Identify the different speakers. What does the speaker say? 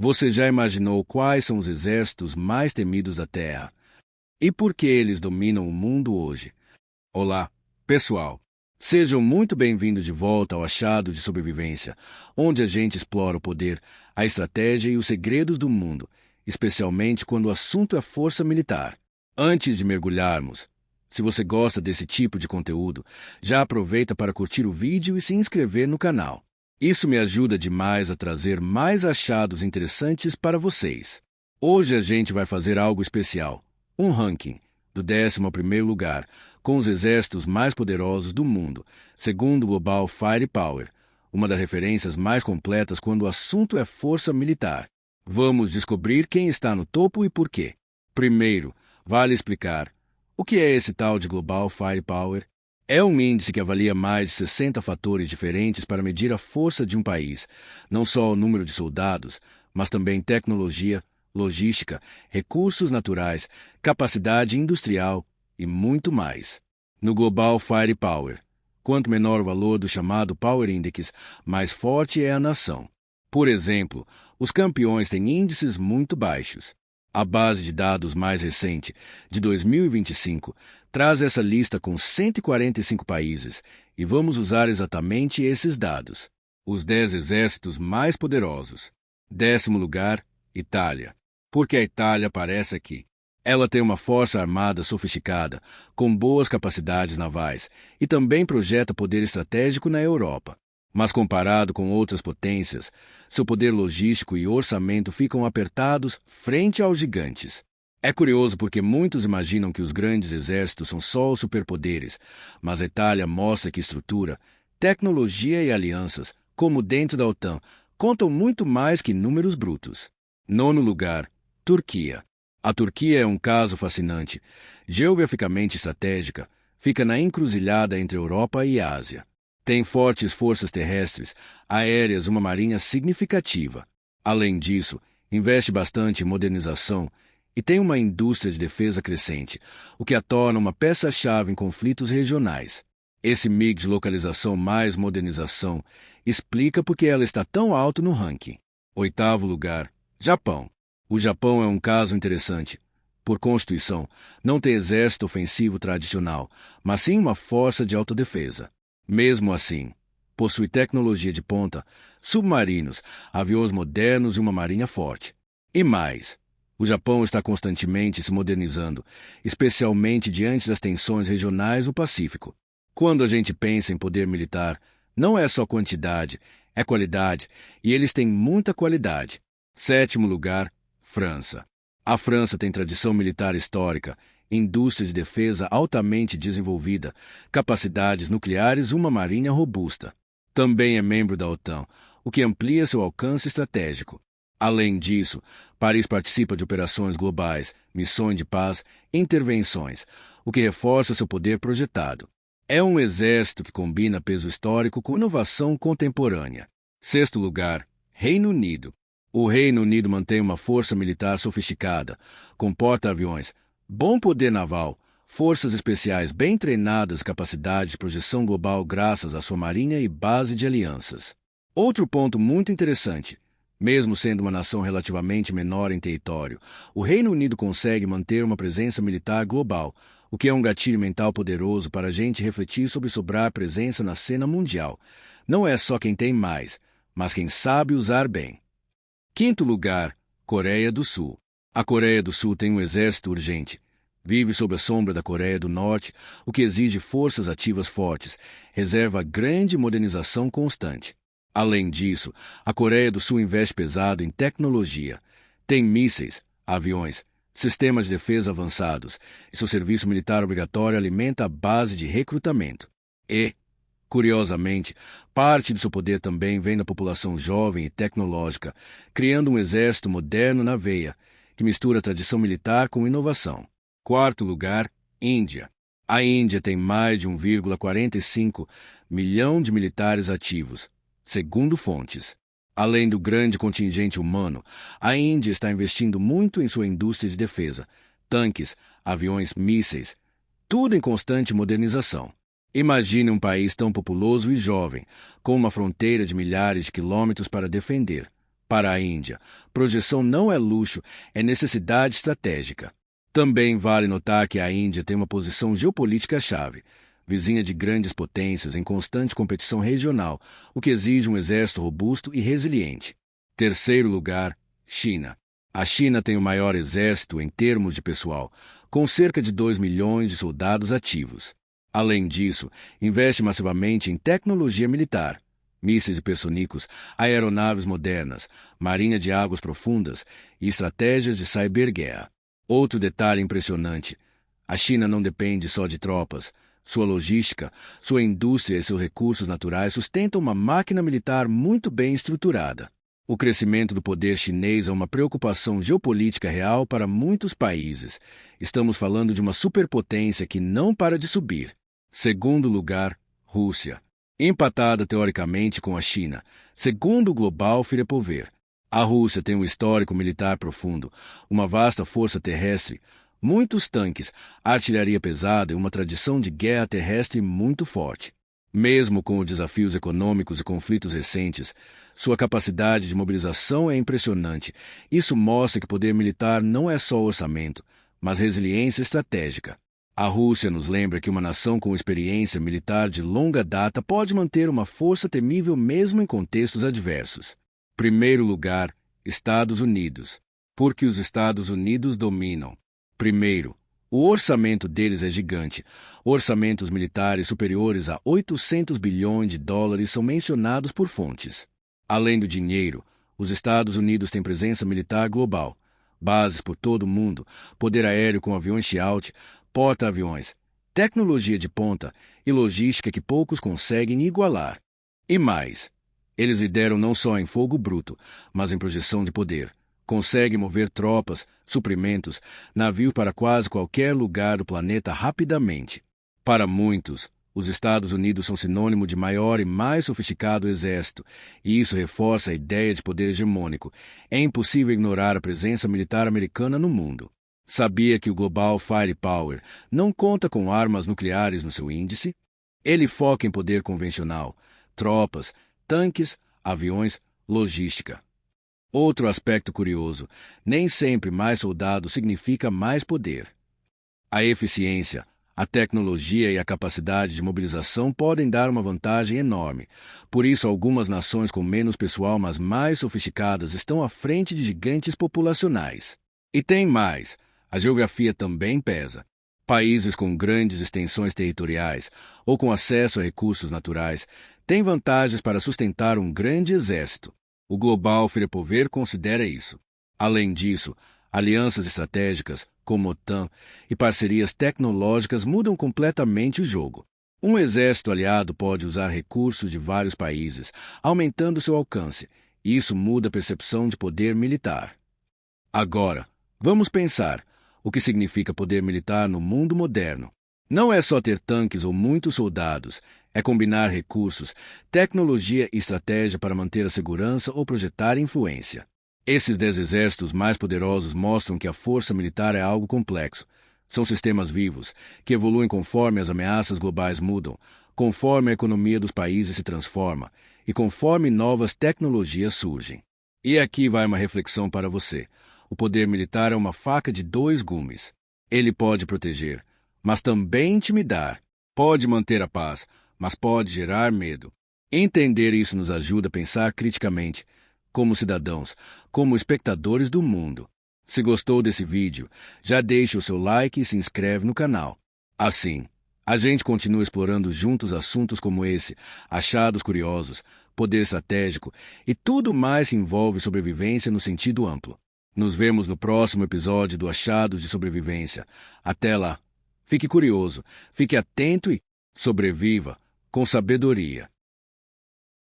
Speaker 1: Você já imaginou quais são os exércitos mais temidos da Terra? E por que eles dominam o mundo hoje? Olá, pessoal! Sejam muito bem-vindos de volta ao Achado de Sobrevivência, onde a gente explora o poder, a estratégia e os segredos do mundo, especialmente quando o assunto é força militar. Antes de mergulharmos, se você gosta desse tipo de conteúdo, já aproveita para curtir o vídeo e se inscrever no canal. Isso me ajuda demais a trazer mais achados interessantes para vocês. Hoje a gente vai fazer algo especial, um ranking do 11º lugar, com os exércitos mais poderosos do mundo, segundo o Global Firepower, uma das referências mais completas quando o assunto é força militar. Vamos descobrir quem está no topo e por quê. Primeiro, vale explicar o que é esse tal de Global Firepower. É um índice que avalia mais de 60 fatores diferentes para medir a força de um país, não só o número de soldados, mas também tecnologia, logística, recursos naturais, capacidade industrial e muito mais. No Global Firepower, quanto menor o valor do chamado Power Index, mais forte é a nação. Por exemplo, os campeões têm índices muito baixos. A base de dados mais recente, de 2025, traz essa lista com 145 países e vamos usar exatamente esses dados. Os 10 exércitos mais poderosos. 10º lugar, Itália. Por que a Itália aparece aqui? Ela tem uma força armada sofisticada, com boas capacidades navais e também projeta poder estratégico na Europa. Mas comparado com outras potências, seu poder logístico e orçamento ficam apertados frente aos gigantes. É curioso porque muitos imaginam que os grandes exércitos são só os superpoderes, mas a Itália mostra que estrutura, tecnologia e alianças, como dentro da OTAN, contam muito mais que números brutos. 9º lugar, Turquia. A Turquia é um caso fascinante. Geograficamente estratégica, fica na encruzilhada entre Europa e Ásia. Tem fortes forças terrestres, aéreas e uma marinha significativa. Além disso, investe bastante em modernização e tem uma indústria de defesa crescente, o que a torna uma peça-chave em conflitos regionais. Esse mix de localização mais modernização explica por que ela está tão alto no ranking. 8º lugar, Japão. O Japão é um caso interessante. Por constituição, não tem exército ofensivo tradicional, mas sim uma força de autodefesa. Mesmo assim, possui tecnologia de ponta, submarinos, aviões modernos e uma marinha forte. E mais, o Japão está constantemente se modernizando, especialmente diante das tensões regionais no Pacífico. Quando a gente pensa em poder militar, não é só quantidade, é qualidade, e eles têm muita qualidade. 7º lugar, França. A França tem tradição militar histórica, indústria de defesa altamente desenvolvida, capacidades nucleares e uma marinha robusta. Também é membro da OTAN, o que amplia seu alcance estratégico. Além disso, Paris participa de operações globais, missões de paz e intervenções, o que reforça seu poder projetado. É um exército que combina peso histórico com inovação contemporânea. 6º lugar, Reino Unido. O Reino Unido mantém uma força militar sofisticada, com porta-aviões, bom poder naval, forças especiais bem treinadas e capacidade de projeção global graças à sua marinha e base de alianças. Outro ponto muito interessante, mesmo sendo uma nação relativamente menor em território, o Reino Unido consegue manter uma presença militar global, o que é um gatilho mental poderoso para a gente refletir sobre sobrar presença na cena mundial. Não é só quem tem mais, mas quem sabe usar bem. 5º lugar, Coreia do Sul. A Coreia do Sul tem um exército urgente. Vive sob a sombra da Coreia do Norte, o que exige forças ativas fortes, reserva grande modernização constante. Além disso, a Coreia do Sul investe pesado em tecnologia. Tem mísseis, aviões, sistemas de defesa avançados, e seu serviço militar obrigatório alimenta a base de recrutamento. E, curiosamente, parte de seu poder também vem da população jovem e tecnológica, criando um exército moderno na veia, que mistura tradição militar com inovação. 4º lugar, Índia. A Índia tem mais de 1,45 milhão de militares ativos, segundo fontes. Além do grande contingente humano, a Índia está investindo muito em sua indústria de defesa, tanques, aviões, mísseis, tudo em constante modernização. Imagine um país tão populoso e jovem, com uma fronteira de milhares de quilômetros para defender. Para a Índia, projeção não é luxo, é necessidade estratégica. Também vale notar que a Índia tem uma posição geopolítica-chave, vizinha de grandes potências em constante competição regional, o que exige um exército robusto e resiliente. Terceiro lugar, China. A China tem o maior exército em termos de pessoal, com cerca de 2 milhões de soldados ativos. Além disso, investe massivamente em tecnologia militar, mísseis hipersônicos, aeronaves modernas, marinha de águas profundas e estratégias de cyberguerra. Outro detalhe impressionante: a China não depende só de tropas. Sua logística, sua indústria e seus recursos naturais sustentam uma máquina militar muito bem estruturada. O crescimento do poder chinês é uma preocupação geopolítica real para muitos países. Estamos falando de uma superpotência que não para de subir. Segundo lugar, Rússia. Empatada teoricamente com a China, segundo o Global Firepover. A Rússia tem um histórico militar profundo, uma vasta força terrestre, muitos tanques, artilharia pesada e uma tradição de guerra terrestre muito forte. Mesmo com os desafios econômicos e conflitos recentes, sua capacidade de mobilização é impressionante. Isso mostra que poder militar não é só orçamento, mas resiliência estratégica. A Rússia nos lembra que uma nação com experiência militar de longa data pode manter uma força temível mesmo em contextos adversos. Primeiro lugar, Estados Unidos. Porque os Estados Unidos dominam. Primeiro, o orçamento deles é gigante. Orçamentos militares superiores a 800 bilhões de dólares são mencionados por fontes. Além do dinheiro, os Estados Unidos têm presença militar global, bases por todo o mundo, poder aéreo com aviões Chinook, porta-aviões, tecnologia de ponta e logística que poucos conseguem igualar. E mais, eles lideram não só em fogo bruto, mas em projeção de poder. Consegue mover tropas, suprimentos, navios para quase qualquer lugar do planeta rapidamente. Para muitos, os Estados Unidos são sinônimo de maior e mais sofisticado exército, e isso reforça a ideia de poder hegemônico. É impossível ignorar a presença militar americana no mundo. Sabia que o Global Firepower não conta com armas nucleares no seu índice? Ele foca em poder convencional, tropas, tanques, aviões, logística. Outro aspecto curioso: nem sempre mais soldados significa mais poder. A eficiência, a tecnologia e a capacidade de mobilização podem dar uma vantagem enorme. Por isso, algumas nações com menos pessoal, mas mais sofisticadas, estão à frente de gigantes populacionais. E tem mais: a geografia também pesa. Países com grandes extensões territoriais ou com acesso a recursos naturais têm vantagens para sustentar um grande exército. O Global Firepover considera isso. Além disso, alianças estratégicas, como a OTAN, e parcerias tecnológicas mudam completamente o jogo. Um exército aliado pode usar recursos de vários países, aumentando seu alcance, e isso muda a percepção de poder militar. Agora, vamos pensar o que significa poder militar no mundo moderno. Não é só ter tanques ou muitos soldados, é combinar recursos, tecnologia e estratégia para manter a segurança ou projetar influência. Esses 10 exércitos mais poderosos mostram que a força militar é algo complexo. São sistemas vivos, que evoluem conforme as ameaças globais mudam, conforme a economia dos países se transforma e conforme novas tecnologias surgem. E aqui vai uma reflexão para você. O poder militar é uma faca de 2 gumes. Ele pode proteger, mas também intimidar. Pode manter a paz, mas pode gerar medo. Entender isso nos ajuda a pensar criticamente, como cidadãos, como espectadores do mundo. Se gostou desse vídeo, já deixe o seu like e se inscreve no canal. Assim, a gente continua explorando juntos assuntos como esse, achados curiosos, poder estratégico e tudo mais que envolve sobrevivência no sentido amplo. Nos vemos no próximo episódio do Achados de Sobrevivência. Até lá, fique curioso, fique atento e sobreviva com sabedoria.